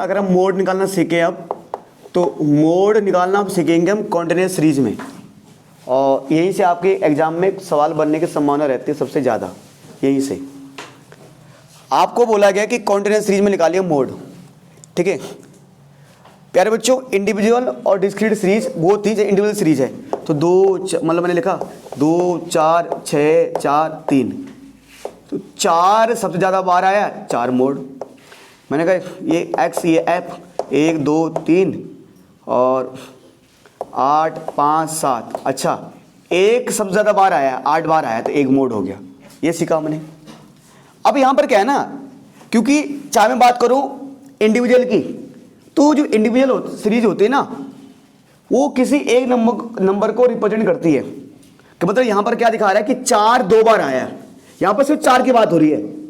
अगर हम मोड निकालना सीखे अब, तो मोड निकालना आप सीखेंगे हम कॉन्टिन्यूस सीरीज में, और यहीं से आपके एग्जाम में सवाल बनने की संभावना रहती है सबसे ज़्यादा। यहीं से आपको बोला गया कि कॉन्टिन्यूस सीरीज में निकालिए मोड, ठीक है प्यारे बच्चों। इंडिविजुअल और डिस्क्रीट सीरीज वो थी जो इंडिविजुअल सीरीज है, तो मतलब मैंने लिखा 2 4 6 4 3, तो 4 सबसे ज़्यादा बार आया, 4 मोड। मैंने कहा ये एक्स ये एफ 1 2 3 और 8 5 7, अच्छा 1 सबसे ज़्यादा बार आया, 8 बार आया, तो 1 मोड हो गया। ये सीखा हमने। अब यहाँ पर क्या है ना, क्योंकि चाहे मैं बात करूँ इंडिविजुअल की, तो जो इंडिविजुअल सीरीज होती है ना, वो किसी एक नंबर को रिप्रेजेंट करती है। कि मतलब यहाँ पर क्या दिखा रहा है कि 4 2 बार आया है, यहाँ पर सिर्फ 4 की बात हो रही है।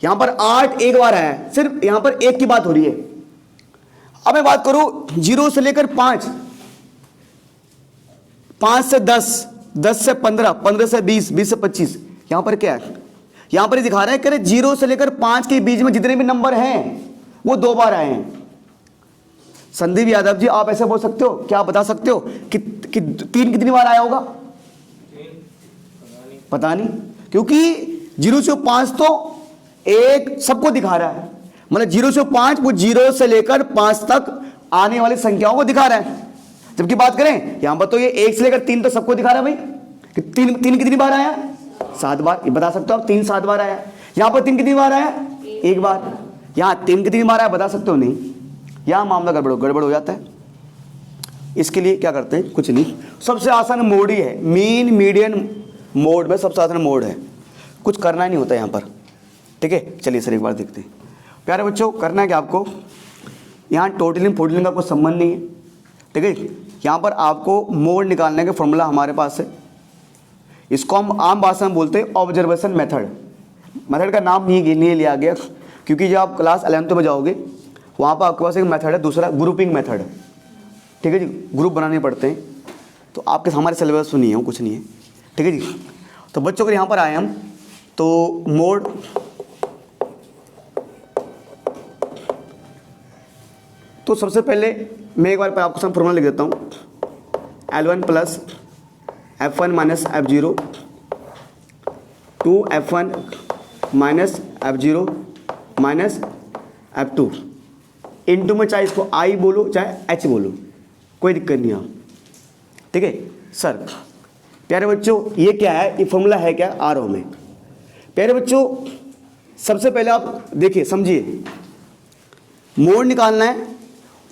यहाँ पर 8 1 बार आया है, सिर्फ यहाँ पर 1 की बात हो रही है। अब मैं बात करूं 0 से लेकर 5, 5 से 10, 10 से 15, 15 से 20, 20 से 25, यहाँ पर क्या है, यहाँ पर दिखा रहा है कि 0 से लेकर 5 के बीच में जितने भी नंबर हैं वो 2 बार आए हैं। संदीप यादव जी आप ऐसे बोल सकते हो, क्या आप बता सकते हो कि 3 कितनी बार आया होगा? पता नहीं, क्योंकि 0 से 5 तो एक सबको दिखा रहा है, मतलब 0 से 5 वो 0 से लेकर 5 तक आने वाली संख्याओं को दिखा रहा है। जबकि बात करें यहां पर तो ये 1 से लेकर 3 तो सबको दिखा रहा है भाई कि 3 कितनी बार आया? 7 बार। ये बता सकते हो आप 3 7 बार आया। यहां पर 3 कितनी बार आया? 1 बार। यहां 3 कितनी बार आया बता सकते हो? नहीं। यहां मामला गड़बड़ हो जाता है। इसके लिए क्या करते हैं? कुछ नहीं, सबसे आसान मोड ही है, मीन मीडियन मोड में सबसे आसान मोड है, कुछ करना ही नहीं होता यहाँ पर, ठीक है। चलिए सर एक बार देखते हैं। प्यारे बच्चों करना है कि आपको यहाँ टोटलिंग फोटलिंग का कोई संबंध नहीं है, ठीक है। यहाँ पर आपको मोड निकालने का फॉर्मूला हमारे पास है, इसको हम आम भाषा में बोलते हैं ऑब्जर्वेशन मेथड। मेथड का नाम नहीं लिया गया क्योंकि जब आप क्लास 11th में जाओगे वहाँ पर आपके पास एक मेथड है दूसरा, ग्रुपिंग मेथड, ठीक है जी। ग्रुप बनाने पड़ते हैं, तो आपके हमारे सिलेबस में नहीं है, कुछ नहीं है, ठीक है जी। तो बच्चों अगर यहाँ पर आए हम तो मोड तो सबसे पहले मैं एक बार आपको फॉर्मूला लिख देता हूँ, L1 plus F1 minus F0 2 F1 minus F0 minus F2 into में चाहे इसको I बोलो चाहे H बोलो, कोई दिक्कत नहीं है, ठीक है सर। प्यारे बच्चों ये क्या है, ये फॉर्मूला है क्या आरओ में। प्यारे बच्चों सबसे पहले आप देखिए समझिए, मोड निकालना है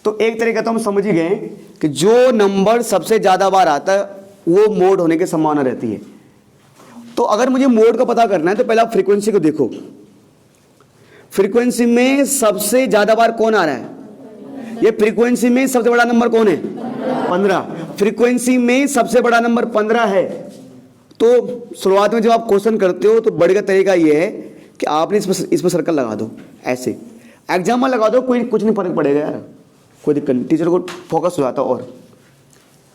तो एक तरीका तो हम समझ ही गए कि जो नंबर सबसे ज़्यादा बार आता है वो मोड होने की संभावना रहती है। तो अगर मुझे मोड का पता करना है तो पहले आप फ्रीक्वेंसी को देखो, फ्रीक्वेंसी में सबसे ज़्यादा बार कौन आ रहा है? ये फ्रीक्वेंसी में सबसे बड़ा नंबर कौन है? 15। फ्रीक्वेंसी में सबसे बड़ा नंबर 15 है। तो शुरुआत में जब आप क्वेश्चन करते हो तो बड़े का तरीका ये है कि आपने इस पर सर्कल लगा दो, ऐसे एग्जाम में लगा दो, कोई कुछ नहीं फर्क पड़ेगा यार, कोई दिक्कत नहीं, टीचर को फोकस हो जाता। और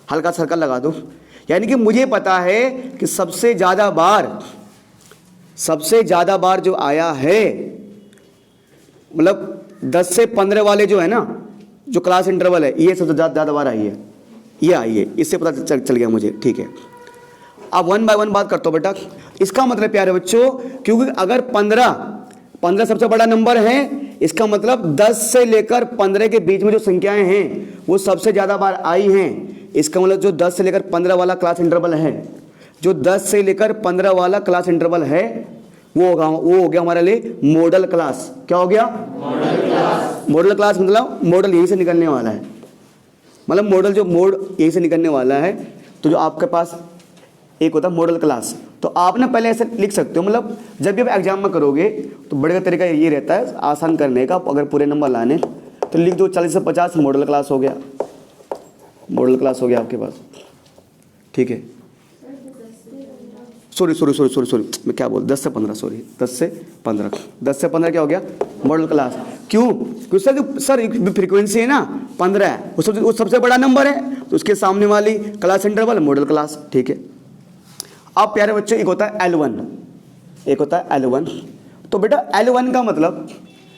हल्का सर्कल लगा दो, यानी कि मुझे पता है कि सबसे ज़्यादा बार जो आया है, मतलब 10 से 15 वाले जो है ना, जो क्लास इंटरवल है, ये सबसे ज़्यादा बार आई है, ये आई है, इससे पता चल गया मुझे, ठीक है। अब 1 बाय 1 बात करता हूँ बेटा। इसका मतलब प्यारे बच्चों, क्योंकि अगर 15 सबसे बड़ा नंबर है, इसका मतलब 10 से लेकर 15 के बीच में जो संख्याएं हैं वो सबसे ज़्यादा बार आई हैं। इसका मतलब जो 10 से लेकर 15 वाला क्लास इंटरवल है, जो 10 से लेकर 15 वाला क्लास इंटरवल है, वो हो गया हमारे लिए मॉडल क्लास। क्या हो गया? मॉडल क्लास मतलब मॉडल यहीं से निकलने वाला है, मतलब मॉडल जो मोड यहीं से निकलने वाला है। तो जो आपके पास एक होता है मॉडल क्लास, तो आपने पहले ऐसे लिख सकते हो, मतलब जब भी आप एग्जाम में करोगे तो बड़े का तरीका ये रहता है आसान करने का। अगर पूरे नंबर लाने तो लिख दो 40 से 50 मॉडल क्लास हो गया, मॉडल क्लास हो गया आपके पास, ठीक है। सॉरी मैं क्या बोल, 10 से 15, सॉरी 10 से 15 क्या हो गया? Model class. क्यों? क्योंकि सर फ्रीक्वेंसी है ना 15 है, वो सबसे बड़ा नंबर है, तो उसके सामने वाली क्लास इंटरवल मॉडल क्लास, ठीक है। अब प्यारे बच्चों एक होता है L1, एक होता है L1। तो बेटा L1 का मतलब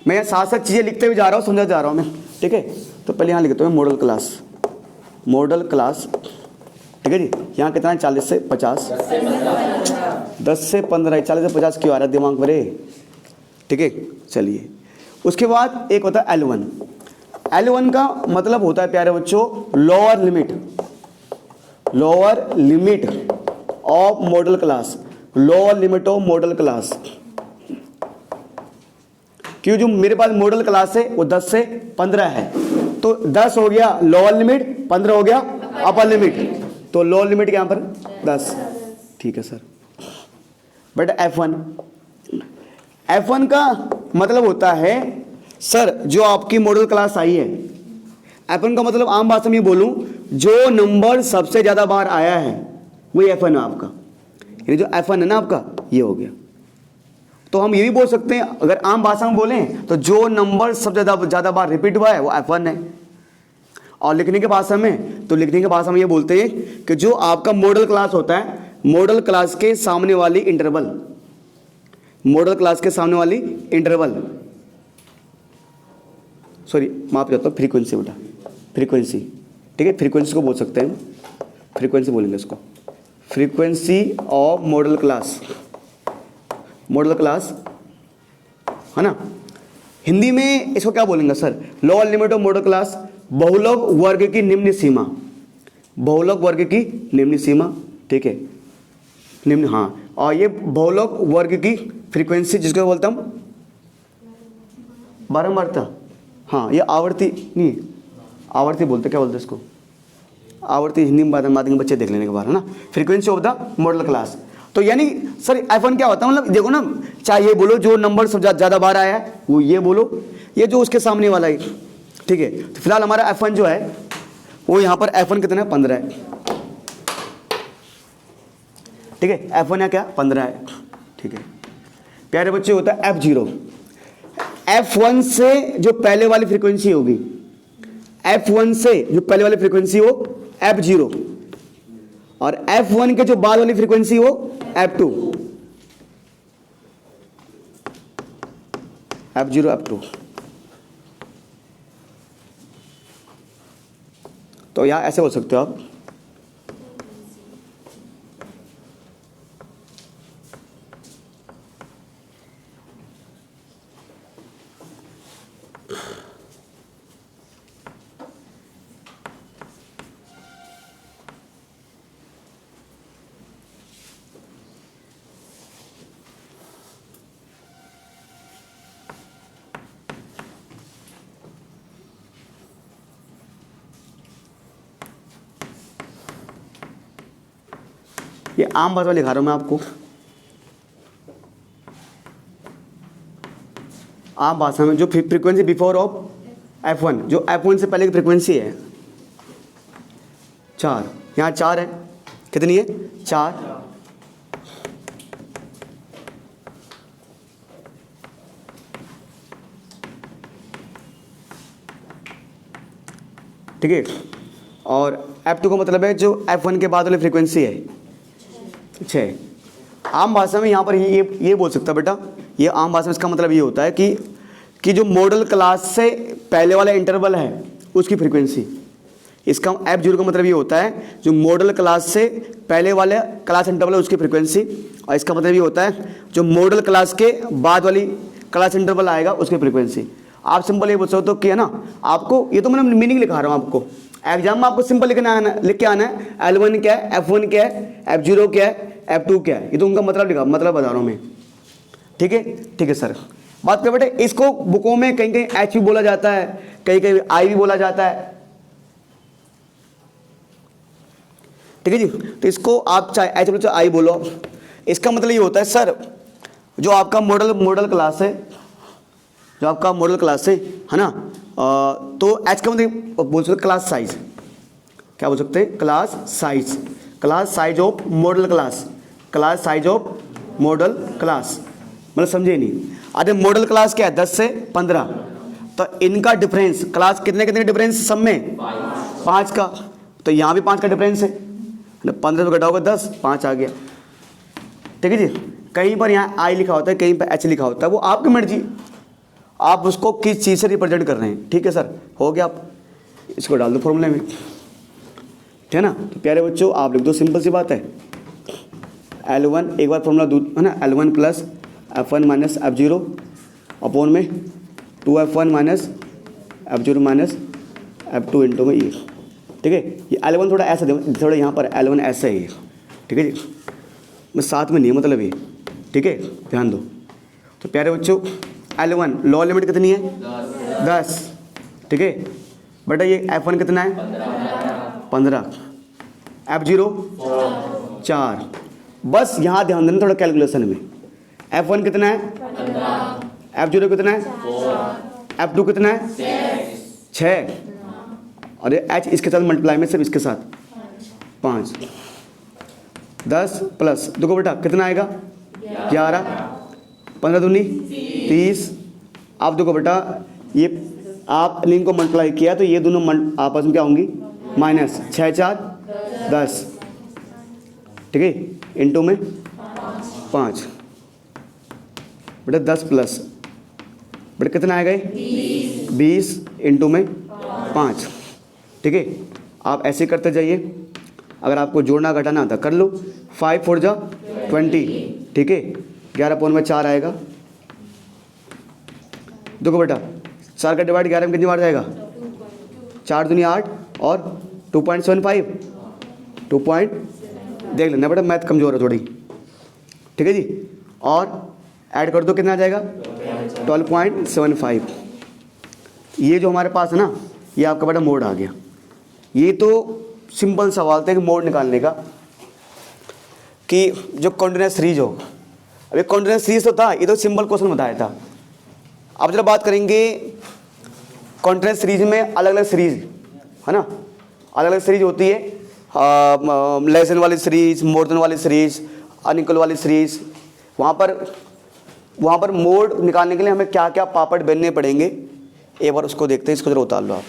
मैं यहाँ साथ साथ चीज़ें लिखते हुए जा रहा हूँ, समझा जा रहा हूँ मैं, ठीक है। तो पहले यहाँ लिखता हूँ मॉडल क्लास, मॉडल क्लास, ठीक है जी। यहाँ कितना है 40 से 50, 10 से 15, 40 से 50 क्यों आ रहा है दिमाग पर, ठीक है। चलिए उसके बाद एक होता है L1। L1 का मतलब होता है प्यारे बच्चों lower limit, lower limit of model class, lower limit of model class. क्यों, जो मेरे पास मॉडल क्लास है वो 10 से 15 है, तो 10 हो गया लोअर लिमिट, 15 हो गया अपर लिमिट, तो लोअर लिमिट यहाँ पर 10, ठीक है सर। बट F1 का मतलब होता है सर जो आपकी मॉडल क्लास आई है, F1 का मतलब आम भाषा में बोलूं जो नंबर सबसे ज्यादा बार आया है वही F1 है आपका, यानी जो F1 है ना आपका ये हो गया। तो हम ये भी बोल सकते हैं अगर आम भाषा में बोलें तो जो नंबर सबसे ज्यादा बार रिपीट हुआ है वो F1 है। और लिखने की भाषा में, तो लिखने की भाषा में ये बोलते हैं कि जो आपका मॉडल क्लास होता है, मॉडल क्लास के सामने वाली इंटरवल, मॉडल क्लास के सामने वाली इंटरवल, सॉरी माफ करता हूँ, फ्रीक्वेंसी बेटा, फ्रीक्वेंसी, ठीक है। फ्रीक्वेंसी को बोल सकते हैं, फ्रीक्वेंसी बोलेंगे इसको, frequency of model class, model class है ना। हिंदी में इसको क्या बोलेंगे sir, lower limit of model class, बहुलक वर्ग की निम्न सीमा, बहुलक वर्ग की निम्न सीमा, ठीक है, निम्न, हाँ। और ये बहुलक वर्ग की फ्रीक्वेंसी जिसको बोलता हूँ बारंबारता, हाँ ये आवर्ती नहीं, आवर्ती बोलते, क्या बोलते हैं इसको, आवर्ती हिंदी में बात के बच्चे देख लेने के बाद, है ना। Frequency of the model class, तो यानी सर F1 क्या होता है, मतलब देखो ना, चाहे ये बोलो जो नंबर सब ज़्यादा बार आया है वो ये बोलो, ये जो उसके सामने वाला है, ठीक है। तो फिलहाल हमारा F1 जो है वो यहाँ पर F1 कितना है 15 है, ठीक है। F1 या क्या 15 है, ठीक है। प्यारे बच्चे होता है F0, F1 से जो पहले वाली फ्रीक्वेंसी होगी, F1 से जो पहले वाली फ्रीक्वेंसी हो F0, और F1 के जो बाद वाली फ्रीक्वेंसी हो F2, F0 F2। तो यहां ऐसे बोल सकते हो आप, ये आम भाषा में लिखा रहा हूं मैं आपको, आम भाषा में जो फ्रीक्वेंसी बिफोर ऑफ F1, जो F1 से पहले की फ्रीक्वेंसी है 4, यहाँ 4 है, कितनी है 4, ठीक है। और F2 का मतलब है जो F1 के बाद वाली फ्रीक्वेंसी है 6। आम भाषा में यहाँ पर ये बोल सकता बेटा, ये आम भाषा में इसका मतलब ये होता है कि जो मॉडल क्लास से पहले वाला इंटरवल है उसकी फ्रीक्वेंसी, इसका F0 का मतलब ये होता है जो मॉडल क्लास से पहले वाले क्लास इंटरवल है उसकी फ्रीक्वेंसी, और इसका मतलब ये होता है जो मॉडल क्लास के बाद वाली क्लास इंटरवल आएगा उसकी फ्रीक्वेंसी। आप सिंपल ये बोल सकते हो कि है ना, आपको ये तो मैंने मीनिंग लिखा रहा हूँ, आपको एग्जाम में आपको सिंपल लिख के आना है L1 क्या है, F1 क्या है, F0 क्या है, F2 क्या है, ये तो उनका मतलब बता रहा हूँ मैं, ठीक है। ठीक है सर, बात कर बेटे, इसको बुकों में कहीं कहीं H भी बोला जाता है, कहीं कहीं I भी बोला जाता है, ठीक है जी। तो इसको आप चाहे H बोलो चाहे I बोलो, इसका मतलब ये होता है सर जो आपका मॉडल क्लास है, जो आपका मॉडल क्लास है ना, तो H का मतलब बोल सकते क्लास साइज, क्या बोल सकते हैं class size, class size of model class, class size of model class, मतलब समझे नहीं। अरे मॉडल क्लास क्या है 10 से 15, तो इनका डिफरेंस क्लास कितने डिफरेंस सब में 5 का, तो यहाँ भी 5 का डिफरेंस है, 15 से घटाओगे 10, 5 आ गया, ठीक है जी। कहीं पर यहाँ I लिखा होता है, कहीं पर H लिखा होता है, वो आपकी मर्जी। आप उसको किस चीज़ से रिप्रेजेंट कर रहे हैं। ठीक है सर, हो गया, आप इसको डाल दो फॉर्मूले में, ठीक है ना। तो प्यारे बच्चों आप लिख दो, सिंपल सी बात है, L1 एक बार फॉर्मूला दो है ना, L1 plus F1 minus F0 upon में 2F1 minus F0 minus F2 into में ये। ठीक है, ये L1 थोड़ा ऐसा दे, थोड़ा यहाँ पर L1 ऐसा है ये, ठीक है जी, मैं साथ में नहीं मतलब ये, ठीक है, ध्यान दो। तो प्यारे बच्चों L1 लोअर लिमिट कितनी है 10, ठीक है बेटा, ये F1 कितना है 15, F0 4। बस यहाँ ध्यान देना थोड़ा कैलकुलेशन में, F1 कितना है 15, F0 कितना है F2 कितना है 6, और ये H इसके साथ मल्टीप्लाई में सिर्फ इसके साथ 5, 10 प्लस देखो बेटा कितना आएगा 11, 15 दूनी 30। आप देखो बेटा ये आप लिंक को मल्टीप्लाई किया तो ये दोनों आपस में क्या होंगी माइनस, 6 4 10, ठीक है, इंटू में 5 बेटा 10 प्लस बेटा कितना आएगा 20 इंटू में 5, ठीक है। आप ऐसे करते जाइए, अगर आपको जोड़ना घटाना आता कर लो, 5 4 जा 20, ठीक है, 11 पौन में 4 आएगा। देखो बेटा 4 का डिवाइड 11 में कितनी बार जाएगा, 4 दूनी 8 और 2.75 2 पॉइंट, देख लेना बेटा मैथ कमज़ोर है थोड़ी, ठीक है जी, और ऐड कर दो कितना आ जाएगा 12.75। ये जो हमारे पास है ना, ये आपका बेटा मोड आ गया। ये तो सिंपल सवाल था कि मोड निकालने का, कि जो कॉन्टिन्यूअस सीरीज हो, अभी कॉन्टिन्यूअस सीरीज तो था, ये तो सिंपल क्वेश्चन बताया था। अब जरा बात करेंगे कॉन्टिन्यूअस सीरीज में अलग अलग सीरीज है ना, अलग अलग सीरीज होती है, लेस देन वाली सीरीज, मोर देन वाली सीरीज, अनइक्वल वाली सीरीज। वहाँ पर मोड निकालने के लिए हमें क्या क्या पापड़ बेलने पड़ेंगे, एक बार उसको देखते हैं। इसको जरा उतार लो आप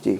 जी।